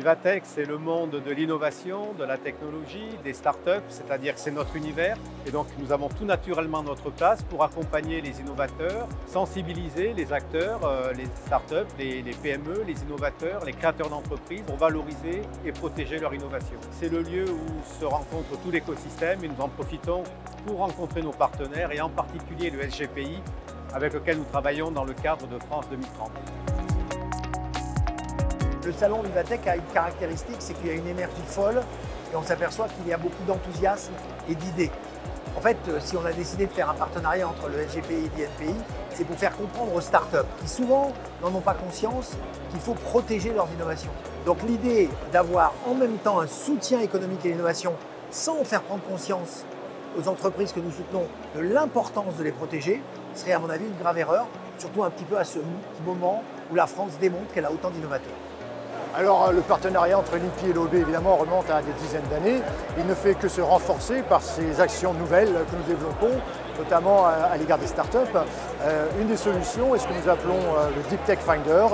Vivatech, c'est le monde de l'innovation, de la technologie, des startups, c'est-à-dire que c'est notre univers. Et donc, nous avons tout naturellement notre place pour accompagner les innovateurs, sensibiliser les acteurs, les startups, les PME, les innovateurs, les créateurs d'entreprises pour valoriser et protéger leur innovation. C'est le lieu où se rencontre tout l'écosystème et nous en profitons pour rencontrer nos partenaires et en particulier le SGPI avec lequel nous travaillons dans le cadre de France 2030. Le salon Vivatech a une caractéristique, c'est qu'il y a une énergie folle et on s'aperçoit qu'il y a beaucoup d'enthousiasme et d'idées. En fait, si on a décidé de faire un partenariat entre le SGPI et l'INPI, c'est pour faire comprendre aux startups qui souvent n'en ont pas conscience qu'il faut protéger leurs innovations. Donc l'idée d'avoir en même temps un soutien économique et l'innovation sans faire prendre conscience aux entreprises que nous soutenons de l'importance de les protéger serait à mon avis une grave erreur, surtout un petit peu à ce moment où la France démontre qu'elle a autant d'innovateurs. Alors le partenariat entre l'INPI et l'OB évidemment remonte à des dizaines d'années. Il ne fait que se renforcer par ces actions nouvelles que nous développons, notamment à l'égard des startups. Une des solutions est ce que nous appelons le Deep Tech Finder,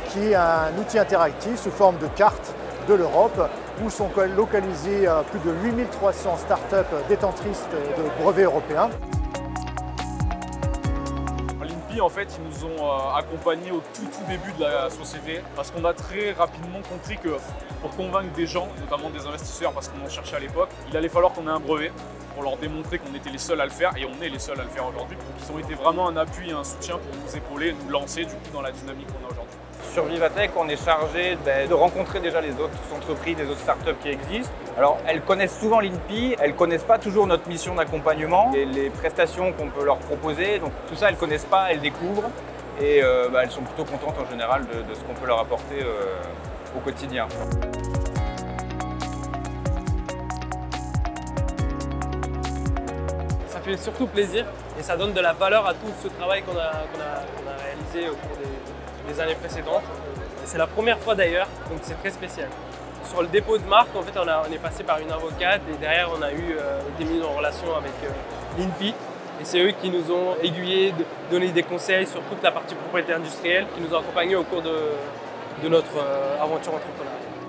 qui est un outil interactif sous forme de carte de l'Europe où sont localisées plus de 8300 startups détentrices de brevets européens. En fait, ils nous ont accompagnés au tout début de la société parce qu'on a très rapidement compris que pour convaincre des gens, notamment des investisseurs parce qu'on en cherchait à l'époque, il allait falloir qu'on ait un brevet pour leur démontrer qu'on était les seuls à le faire et on est les seuls à le faire aujourd'hui. Donc ils ont été vraiment un appui et un soutien pour nous épauler, nous lancer du coup dans la dynamique qu'on a aujourd'hui. Sur Vivatech, on est chargé de rencontrer déjà les autres entreprises, les autres startups qui existent. Alors, elles connaissent souvent l'INPI, elles ne connaissent pas toujours notre mission d'accompagnement et les prestations qu'on peut leur proposer. Donc tout ça, elles ne connaissent pas, elles découvrent et elles sont plutôt contentes en général de ce qu'on peut leur apporter au quotidien. Ça fait surtout plaisir et ça donne de la valeur à tout ce travail qu'on a réalisé au cours des années précédentes. C'est la première fois d'ailleurs, donc c'est très spécial. Sur le dépôt de marque, en fait, on est passé par une avocate et derrière on a eu été mis en relation avec l'INPI. Et c'est eux qui nous ont aiguillés, donné des conseils sur toute la partie propriété industrielle, qui nous ont accompagnés au cours de notre aventure entrepreneuriale.